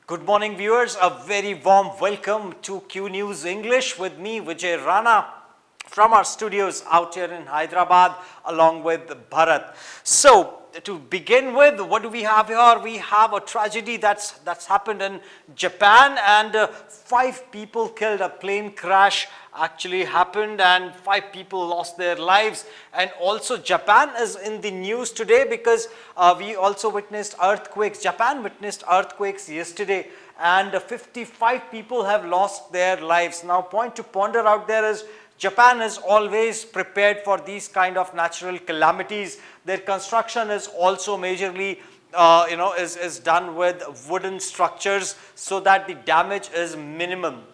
Good morning viewers, a very warm welcome to Q News English with me Vijay Rana from our studios out here in Hyderabad along with Bharat. So to begin with, what do we have here? We have a tragedy that's happened in Japan and 5 people killed. A plane crash actually happened and 5 people lost their lives. And also Japan is in the news today because we also witnessed earthquakes. Japan witnessed earthquakes yesterday and 55 people have lost their lives. Now, point to ponder out there is Japan is always prepared for these kind of natural calamities. Their construction is also majorly is done with wooden structures so that the damage is minimum.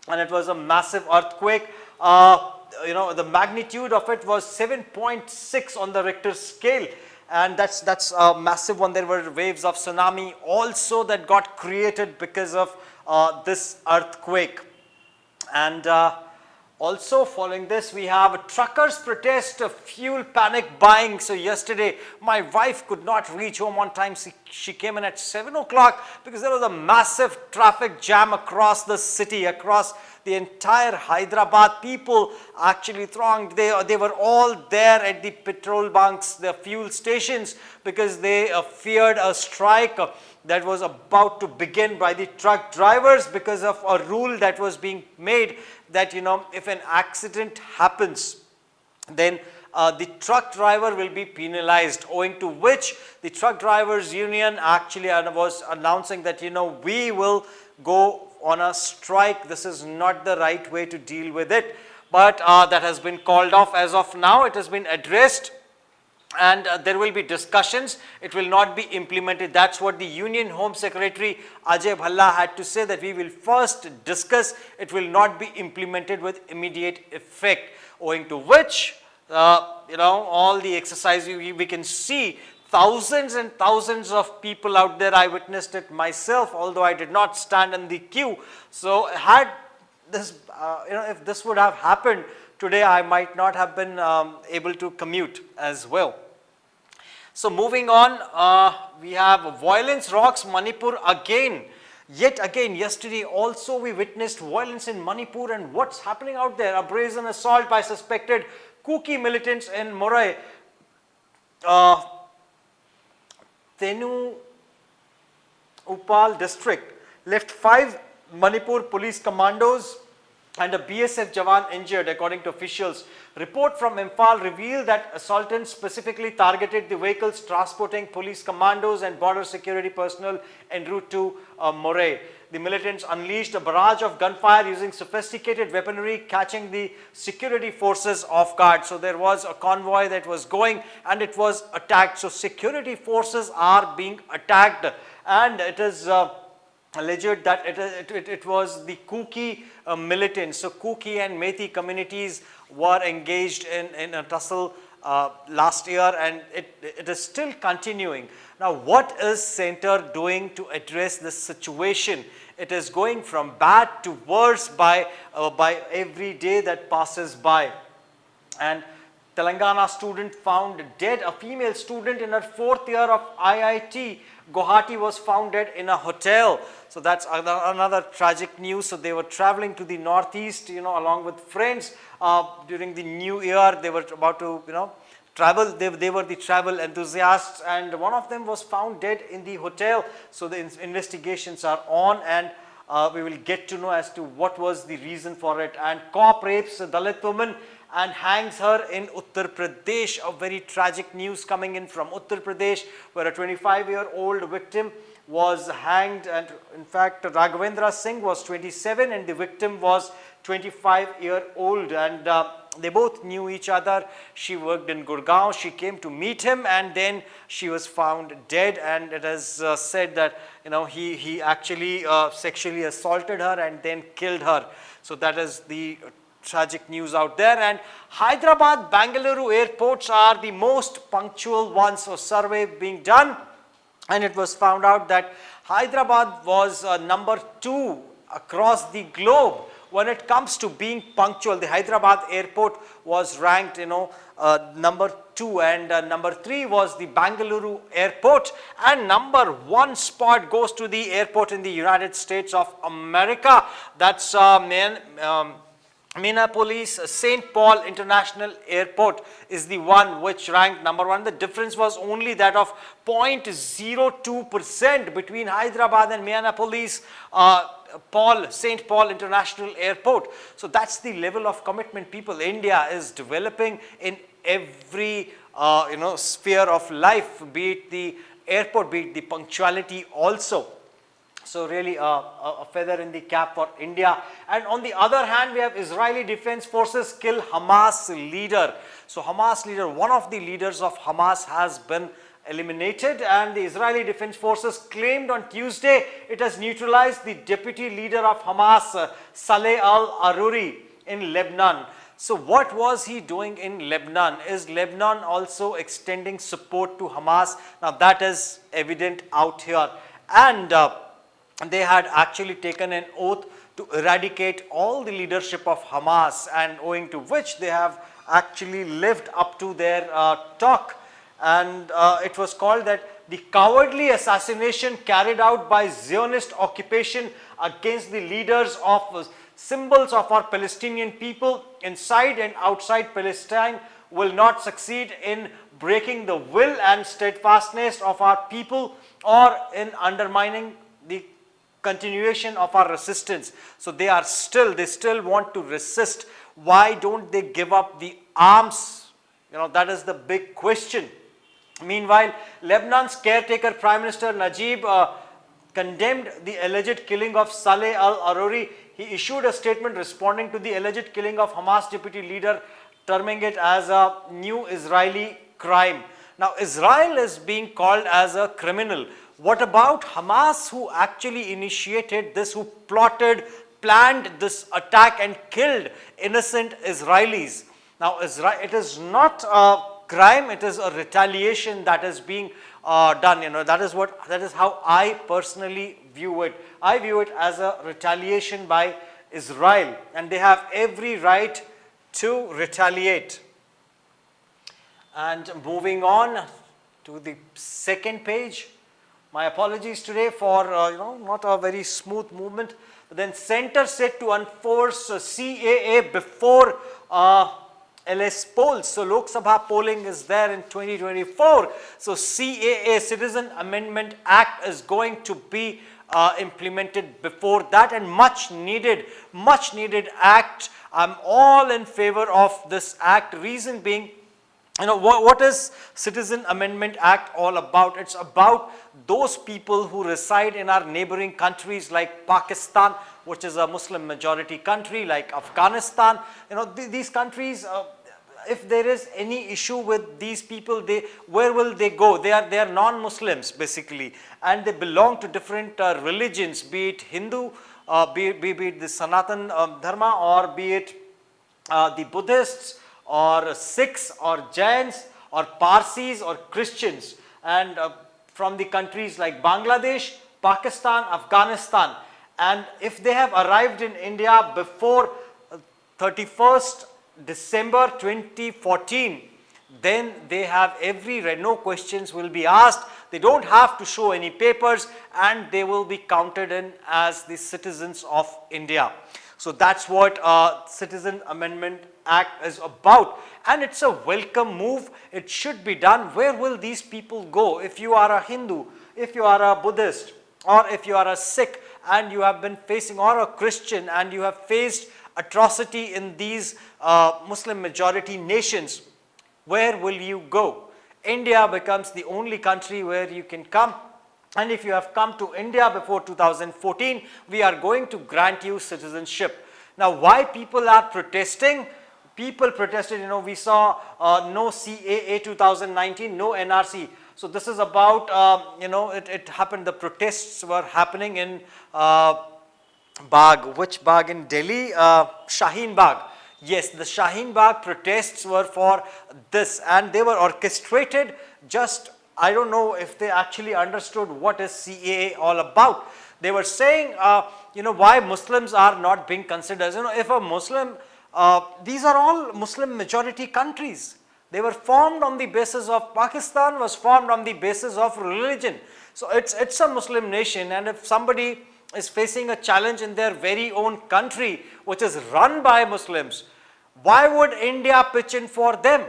And it was a massive earthquake. The magnitude of it was 7.6 on the Richter scale, and that's a massive one. There were waves of tsunami also that got created because of this earthquake. And also following this, we have truckers protest fuel panic buying. So yesterday my wife could not reach home on time. She came in at 7 o'clock because there was a massive traffic jam across the city, across the entire Hyderabad. People actually thronged. They were all there at the petrol bunks, the fuel stations, because they feared a strike that was about to begin by the truck drivers because of a rule that was being made that if an accident happens, then the truck driver will be penalized, owing to which the truck drivers union actually was announcing that we will go on a strike. This is not the right way to deal with it, but that has been called off as of now. It has been addressed and there will be discussions. It will not be implemented. That's what the Union Home Secretary Ajay Bhalla had to say, that we will first discuss. It will not be implemented with immediate effect, owing to which all the exercise we can see thousands and thousands of people out there. I witnessed it myself, although I did not stand in the queue. So had this if this would have happened today, I might not have been able to commute as well. So moving on, we have violence rocks Manipur again. Yet again, yesterday also we witnessed violence in Manipur, and what's happening out there? A brazen assault by suspected Kuki militants in Morai, Tenu Upal district, left 5 Manipur police commandos and a BSF Jawan injured, according to officials. Report from Imphal revealed that assailants specifically targeted the vehicles transporting police commandos and border security personnel en route to Moray. The militants unleashed a barrage of gunfire using sophisticated weaponry, catching the security forces off guard. So there was a convoy that was going and it was attacked. So security forces are being attacked, and it is alleged that it was the Kuki militants. So Kuki and Methi communities were engaged in a tussle last year, and it is still continuing. Now, what is Center doing to address this situation? It is going from bad to worse by every day that passes by. And Telangana student found dead. A female student in her 4th year of IIT Guwahati was found dead in a hotel. So that's another tragic news. So they were traveling to the northeast, along with friends during the new year. They were about to, travel. They were the travel enthusiasts, and one of them was found dead in the hotel. So the investigations are on, and we will get to know as to what was the reason for it. And cop rapes a Dalit woman and hangs her in Uttar Pradesh. A very tragic news coming in from Uttar Pradesh, where a 25-year-old victim was hanged, and in fact Raghavendra Singh was 27 and the victim was 25-year-old, and they both knew each other. She worked in Gurgaon. She came to meet him, and then she was found dead, and it is said that he actually sexually assaulted her and then killed her. So that is the tragic news out there. And Hyderabad, Bangalore airports are the most punctual ones. So survey being done, and it was found out that Hyderabad was number 2 across the globe when it comes to being punctual, the Hyderabad Airport was ranked, number 2, and number 3 was the Bangalore Airport, and number 1 spot goes to the airport in the United States of America. That's Minneapolis St. Paul International Airport is the one which ranked number 1. The difference was only that of 0.02% between Hyderabad and Minneapolis St. Paul International Airport. So that's the level of commitment people India is developing in every sphere of life, be it the airport, be it the punctuality also. So really a feather in the cap for India. And on the other hand, we have Israeli Defense Forces kill Hamas leader. So Hamas leader, one of the leaders of Hamas has been eliminated, and the Israeli Defense Forces claimed on Tuesday it has neutralized the deputy leader of Hamas, Saleh al-Aruri, in Lebanon. So what was he doing in Lebanon? Is Lebanon also extending support to Hamas? Now that is evident out here. And they had actually taken an oath to eradicate all the leadership of Hamas, and owing to which they have actually lived up to their talk. And it was called that the cowardly assassination carried out by Zionist occupation against the leaders of symbols of our Palestinian people inside and outside Palestine will not succeed in breaking the will and steadfastness of our people or in undermining the continuation of our resistance. So they still want to resist. Why don't they give up the arms? That is the big question. Meanwhile, Lebanon's caretaker Prime Minister Najib condemned the alleged killing of Saleh al-Aruri. He issued a statement responding to the alleged killing of Hamas deputy leader, terming it as a new Israeli crime. Now, Israel is being called as a criminal. What about Hamas, who actually initiated this, who plotted, planned this attack and killed innocent Israelis? Now, it is not a crime, it is a retaliation that is being done. That is how I personally view it. I view it as a retaliation by Israel, and they have every right to retaliate. And moving on to the second page. My apologies today for not a very smooth movement. But then center set to enforce CAA before LS polls. So Lok Sabha polling is there in 2024. So CAA, Citizen Amendment Act, is going to be implemented before that, and much needed act. I'm all in favor of this act. Reason being, what is Citizen Amendment Act all about? It's about those people who reside in our neighboring countries like Pakistan, which is a Muslim majority country, like Afghanistan. These countries, if there is any issue with these people, where will they go? They are non-Muslims basically, and they belong to different religions, be it Hindu, be it the Sanatan Dharma, or be it the Buddhists, or Sikhs, or Jains, or Parsis, or Christians, and from the countries like Bangladesh, Pakistan, Afghanistan. And if they have arrived in India before 31st December 2014, then they have every right, no questions will be asked. They don't have to show any papers, and they will be counted in as the citizens of India. So that's what Citizen Amendment Act is about, and it's a welcome move. It should be done. Where will these people go? If you are a Hindu, if you are a Buddhist, or if you are a Sikh and you have been facing, or a Christian and you have faced atrocity in these Muslim majority nations, where will you go? India becomes the only country where you can come. And if you have come to India before 2014, we are going to grant you citizenship. Now, why people are protesting? People protested, we saw no CAA 2019, no NRC. So this is about, it happened, the protests were happening in Bagh. Which Bagh in Delhi? Shaheen Bagh. Yes, the Shaheen Bagh protests were for this, and they were orchestrated. Just, I don't know if they actually understood what is CAA all about. They were saying, why Muslims are not being considered. If a Muslim, these are all Muslim majority countries. They were formed on the basis of, Pakistan was formed on the basis of religion. So it's a Muslim nation, and if somebody is facing a challenge in their very own country, which is run by Muslims, why would India pitch in for them?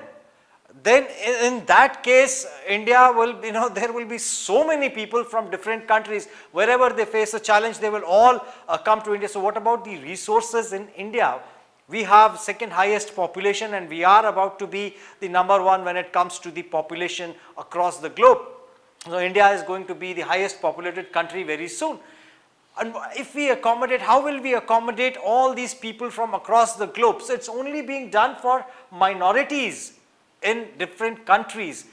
Then in that case, India will, there will be so many people from different countries. Wherever they face a challenge, they will all come to India. So what about the resources in India? We have second highest population, and we are about to be the number one when it comes to the population across the globe. So India is going to be the highest populated country very soon. And if we accommodate, how will we accommodate all these people from across the globe? So it's only being done for minorities in different countries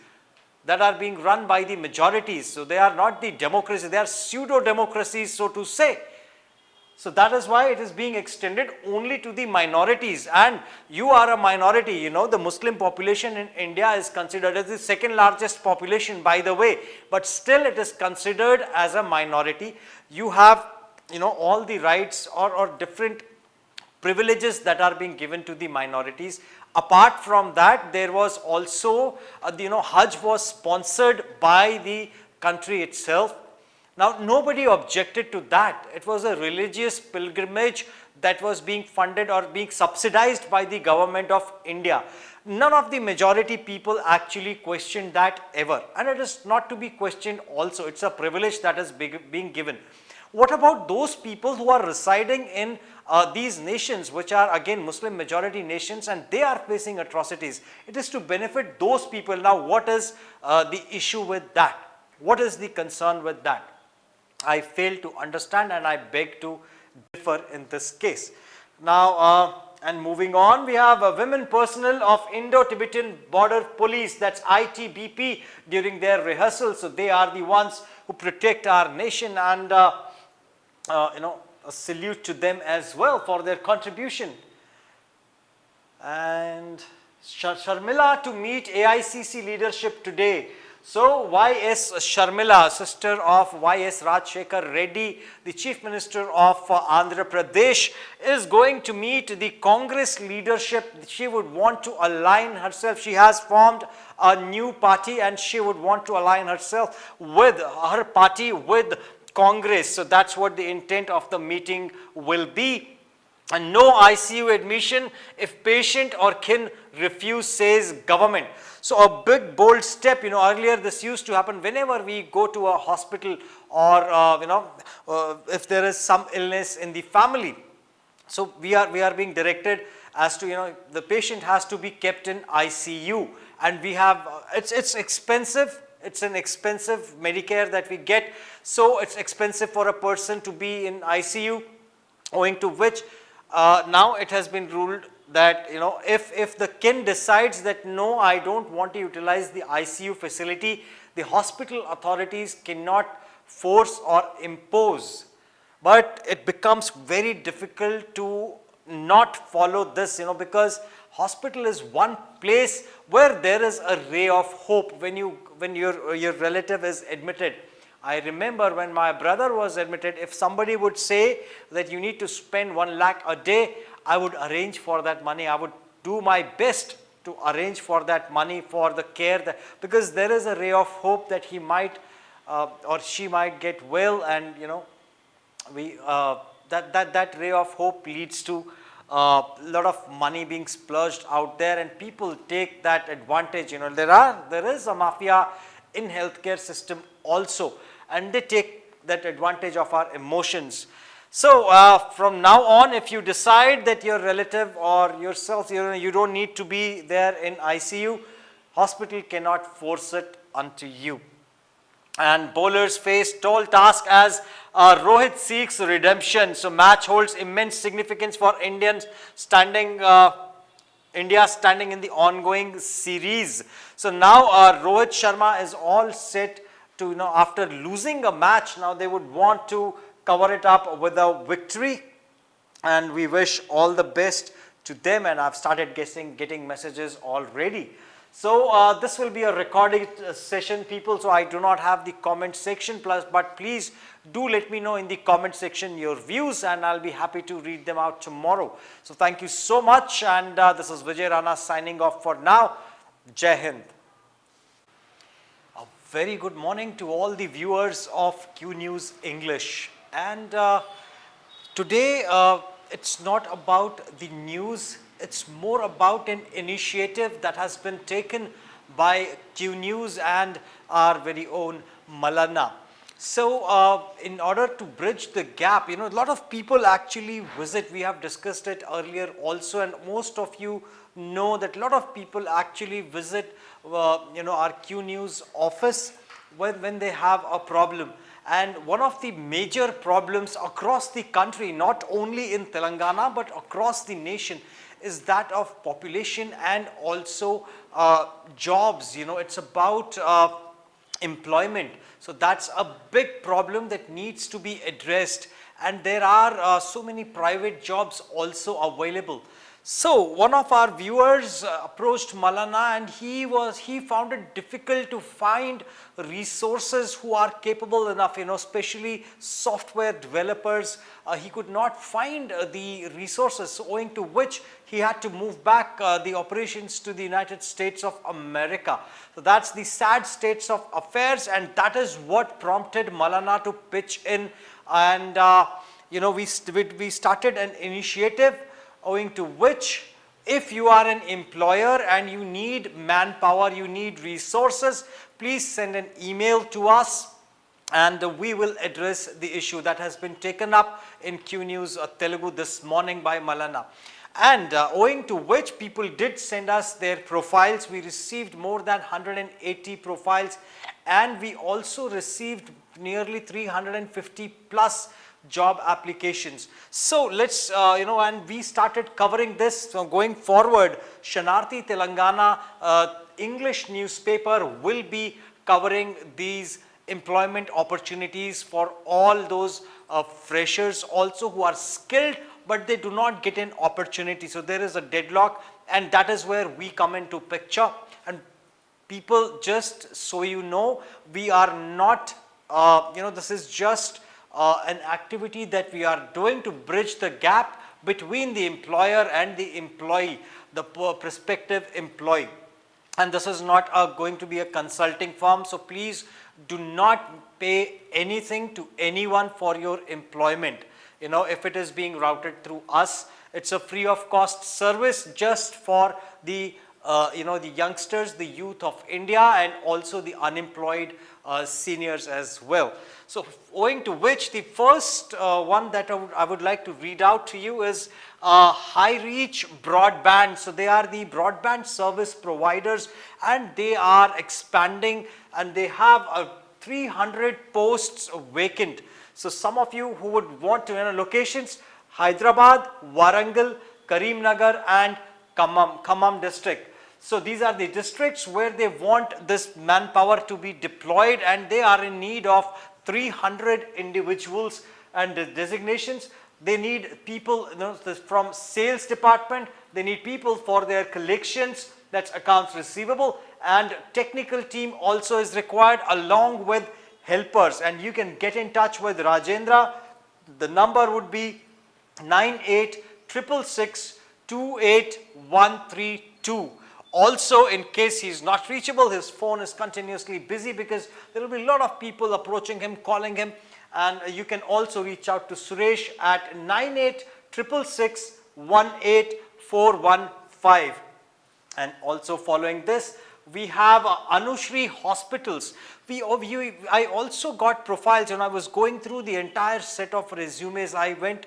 that are being run by the majorities. So they are not the democracy, they are pseudo-democracies, so to say. So that is why it is being extended only to the minorities, and you are a minority. The Muslim population in India is considered as the second largest population, by the way, but still it is considered as a minority. You have all the rights or different privileges that are being given to the minorities. Apart from that, there was also Hajj was sponsored by the country itself. Now nobody objected to that. It was a religious pilgrimage that was being funded or being subsidized by the government of India. None of the majority people actually questioned that ever, and it is not to be questioned also. It's a privilege that is being given. What about those people who are residing in these nations, which are again Muslim majority nations, and they are facing atrocities? It is to benefit those people. Now what is the issue with that? What is the concern with that? I fail to understand, and I beg to differ in this case. Now, and moving on, we have women personnel of Indo-Tibetan Border Police, that's ITBP, during their rehearsals. So they are the ones who protect our nation, and a salute to them as well for their contribution. And Sharmila to meet AICC leadership today. So Y.S. Sharmila, sister of Y.S. Rajshekar Reddy, the Chief Minister of Andhra Pradesh, is going to meet the Congress leadership. She would want to align herself. She has formed a new party, and she would want to align herself with her party with Congress. So that's what the intent of the meeting will be. And no ICU admission if patient or kin refuse, says government. So a big bold step. Earlier this used to happen whenever we go to a hospital, or if there is some illness in the family. So we are being directed as to the patient has to be kept in ICU, and we have it's expensive. It's an expensive Medicare that we get. So it's expensive for a person to be in ICU, owing to which now it has been ruled that if the kin decides that no, I don't want to utilize the ICU facility, the hospital authorities cannot force or impose. But it becomes very difficult to not follow this, because hospital is one place where there is a ray of hope when your relative is admitted. I remember when my brother was admitted, if somebody would say that you need to spend 1 lakh a day, I would arrange for that money. I would do my best to arrange for that money for the care, because there is a ray of hope that he might or she might get well, and that ray of hope leads to a lot of money being splurged out there, and people take that advantage. There is a mafia in healthcare system also, and they take that advantage of our emotions. So from now on, if you decide that your relative or yourself, you don't need to be there in ICU, hospital cannot force it onto you. And bowlers face tall task as Rohit seeks redemption. So match holds immense significance for India standing in the ongoing series. So now Rohit Sharma is all set to, after losing a match, now they would want to cover it up with a victory, and we wish all the best to them. And I've started getting messages already. So this will be a recorded session, people, so I do not have the comment section, but please do let me know in the comment section your views, and I'll be happy to read them out tomorrow. So thank you so much, and this is Vijay Rana signing off for now. Jai Hind. A very good morning to all the viewers of Q News English, and today it's not about the news. It's more about an initiative that has been taken by Q News and our very own Mallanna. So in order to bridge the gap, a lot of people actually visit. We have discussed it earlier also, and most of you know that a lot of people actually visit our Q News office when they have a problem. And one of the major problems across the country, not only in Telangana but across the nation, is that of population and also jobs. It's about employment. So that's a big problem that needs to be addressed, and there are so many private jobs also available. So one of our viewers approached Mallanna, and he found it difficult to find resources who are capable enough, especially software developers. He could not find the resources, so owing to which he had to move back the operations to the United States of America. So that's the sad states of affairs, and that is what prompted Mallanna to pitch in. And we started an initiative, owing to which, if you are an employer and you need manpower, you need resources, please send an email to us, and we will address the issue that has been taken up in Q News Telugu this morning by Mallanna. And owing to which people did send us their profiles. We received more than 180 profiles, and we also received nearly 350 plus job applications. So let's and we started covering this. So going forward, Shanarthi Telangana English newspaper will be covering these employment opportunities for all those freshers also who are skilled but they do not get an opportunity. So there is a deadlock, and that is where we come into picture. And people, just so you know, we are not this is just an activity that we are doing to bridge the gap between the employer and the employee, the prospective employee. And this is not going to be a consulting firm, so please do not pay anything to anyone for your employment. If it is being routed through us, it's a free of cost service just for the the youngsters, the youth of India, and also the unemployed seniors as well. So owing to which, the first one that I would like to read out to you is High Reach Broadband. So they are the broadband service providers, and they are expanding, and they have 300 posts vacant. So some of you who would want to locations: Hyderabad, Warangal, Karimnagar, and Khammam district. So these are the districts where they want this manpower to be deployed, and they are in need of 300 individuals and designations. They need people from sales department, they need people for their collections, that's accounts receivable, and technical team also is required along with helpers. And you can get in touch with Rajendra. The number would be 9866 28132. Also, in case he is not reachable, his phone is continuously busy because there will be a lot of people approaching him, calling him. And you can also reach out to Suresh at 9866 18415. And also following this, we have Anushri Hospitals. I also got profiles, and I was going through the entire set of resumes. I went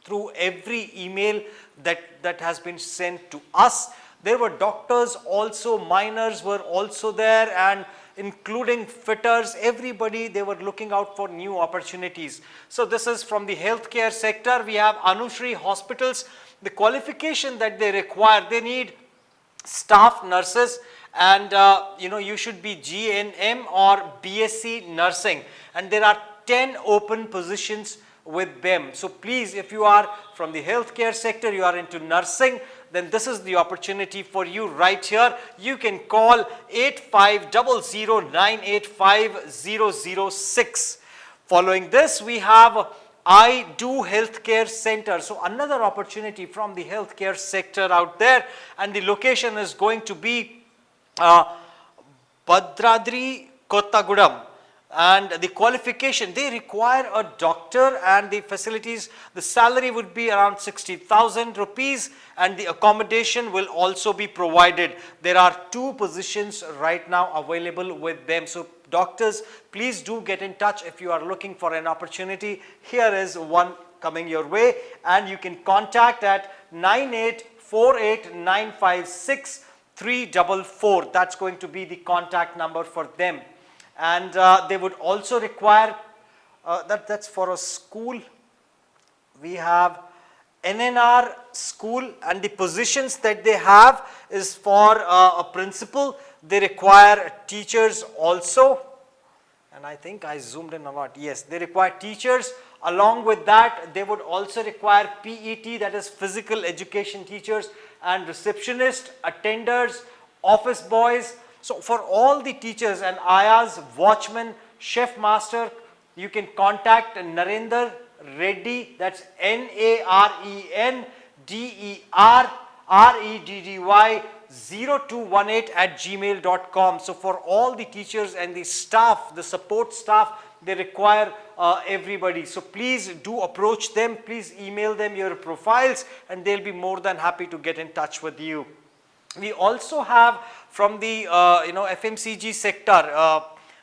through every email that has been sent to us. There were doctors also, miners were also there, and including fitters, everybody, they were looking out for new opportunities. So this is from the healthcare sector. We have Anushri Hospitals. The qualification that they require, they need staff nurses, and you should be GNM or BSc nursing, and there are 10 open positions with them. So please, if you are from the healthcare sector, you are into nursing, then this is the opportunity for you right here. You can call 8500985006. Following this, we have I Do Healthcare Center. So another opportunity from the healthcare sector out there, and the location is going to be Bhadradri, Kottagudam. And the qualification, they require a doctor, and the facilities, the salary would be around 60,000 rupees, and the accommodation will also be provided. There are 2 positions right now available with them. So doctors, please do get in touch if you are looking for an opportunity. Here is one coming your way, and you can contact at 9848956344. That's going to be the contact number for them. And they would also require, that's for a school. We have NNR school, and the positions that they have is for a principal. They require teachers also, and I think I zoomed in a lot. Yes, they require teachers. Along with that, they would also require PET, that is physical education teachers, and receptionists, attenders, office boys. So for all the teachers and ayas, watchmen, chef master, you can contact Narendra Reddy, that's NARENDERREDDY 0218@gmail.com. So for all the teachers and the staff, the support staff, they require everybody. So please do approach them, please email them your profiles, and they'll be more than happy to get in touch with you. We also have from the FMCG sector,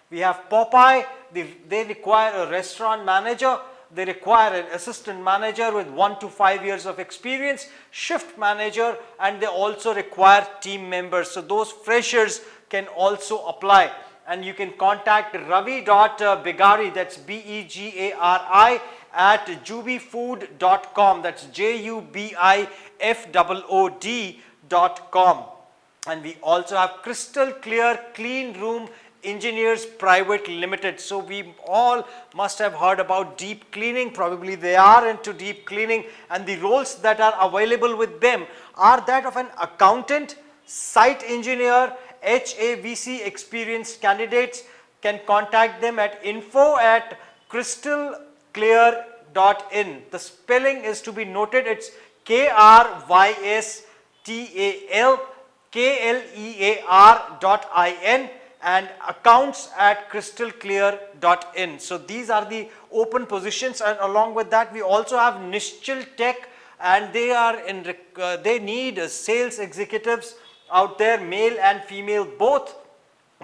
we have Popeye. They require a restaurant manager. They require an assistant manager with 1 to 5 years of experience, shift manager, and they also require team members. So those freshers can also apply, and you can contact Ravi.Begari, that's BEGARI, at jubifood.com, that's JUBIFOOD.com. And we also have Crystal Clear Clean Room Engineers Private Limited. So we all must have heard about deep cleaning. Probably they are into deep cleaning, and the roles that are available with them are that of an accountant, site engineer, HAVC experienced candidates can contact them at info@crystalclear.in. The spelling is to be noted. It's KRYSTALKLEAR.IN and accounts@crystalclear.in. So these are the open positions, and along with that we also have Nishchil Tech, and they need sales executives out there, male and female both.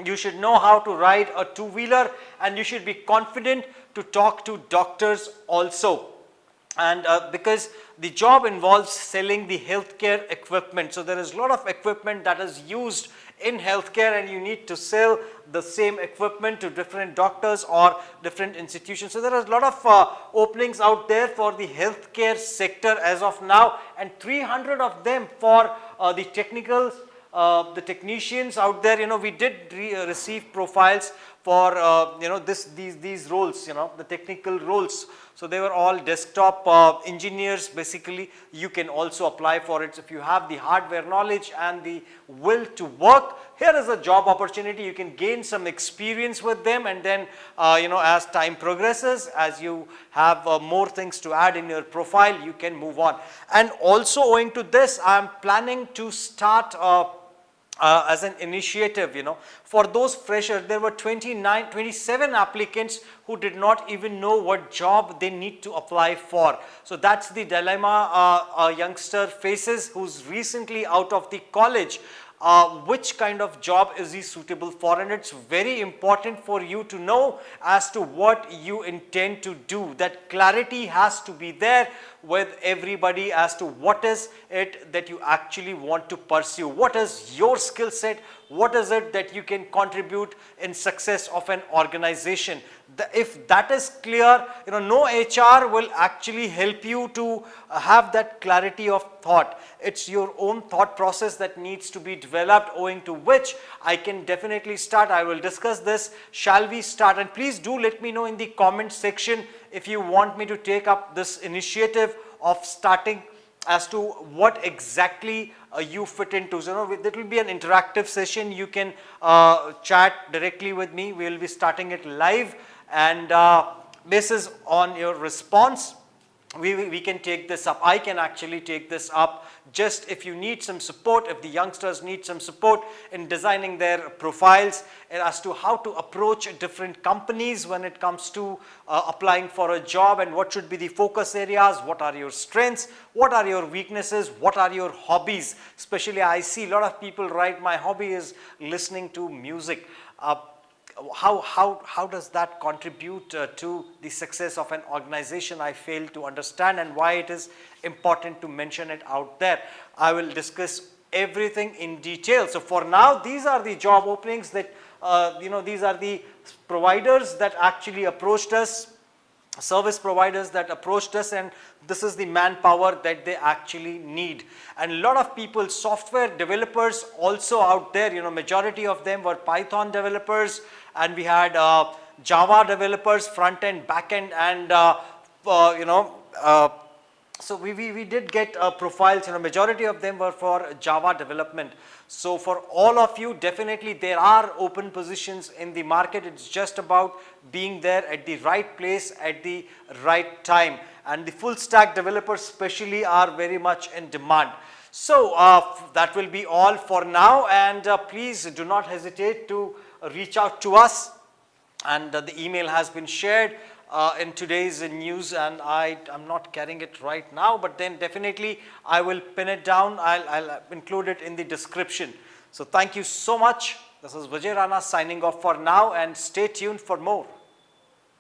You should know how to ride a two-wheeler, and you should be confident to talk to doctors also. And because the job involves selling the healthcare equipment, so there is a lot of equipment that is used in healthcare, and you need to sell the same equipment to different doctors or different institutions. So there are a lot of openings out there for the healthcare sector as of now, and 300 of them for the technicals, the technicians out there. We did receive profiles for these roles, the technical roles. So they were all desktop engineers basically. You can also apply for it if you have the hardware knowledge and the will to work. Here is a job opportunity. You can gain some experience with them, and then as time progresses, as you have more things to add in your profile, you can move on. And also owing to this, I am planning to start as an initiative, for those freshers. There were 27 applicants who did not even know what job they need to apply for. So that's the dilemma a youngster faces who's recently out of the college. Which kind of job is he suitable for, and it's very important for you to know as to what you intend to do. That clarity has to be there with everybody as to what is it that you actually want to pursue, what is your skill set, what is it that you can contribute in success of an organization. If that is clear, no HR will actually help you to have that clarity of thought. It's your own thought process that needs to be developed, owing to which I can definitely start. I will discuss this. Shall we start? And please do let me know in the comment section if you want me to take up this initiative of starting as to what exactly you fit into. So, it will be an interactive session. You can chat directly with me. We will be starting it live, and basis on your response, we can take this up. I can actually take this up. Just if you need some support, if the youngsters need some support in designing their profiles and as to how to approach different companies when it comes to applying for a job, and what should be the focus areas, what are your strengths, what are your weaknesses, what are your hobbies. Especially I see a lot of people write, my hobby is listening to music. How does that contribute to the success of an organization? I fail to understand, and why it is important to mention it out there. I will discuss everything in detail. So for now, these are the job openings that these are the providers that actually approached us, service providers that approached us, and this is the manpower that they actually need. And a lot of people, software developers also out there, majority of them were Python developers, and we had Java developers, front end, back end, and so we did get profiles. Majority of them were for Java development. So for all of you, definitely there are open positions in the market. It's just about being there at the right place at the right time, and the full stack developers especially are very much in demand. So that will be all for now, and please do not hesitate to reach out to us, and the email has been shared in today's news, and I'm not carrying it right now, but then definitely I will pin it down. I'll include it in the description. So thank you so much. This is Vijay Rana signing off for now, and stay tuned for more.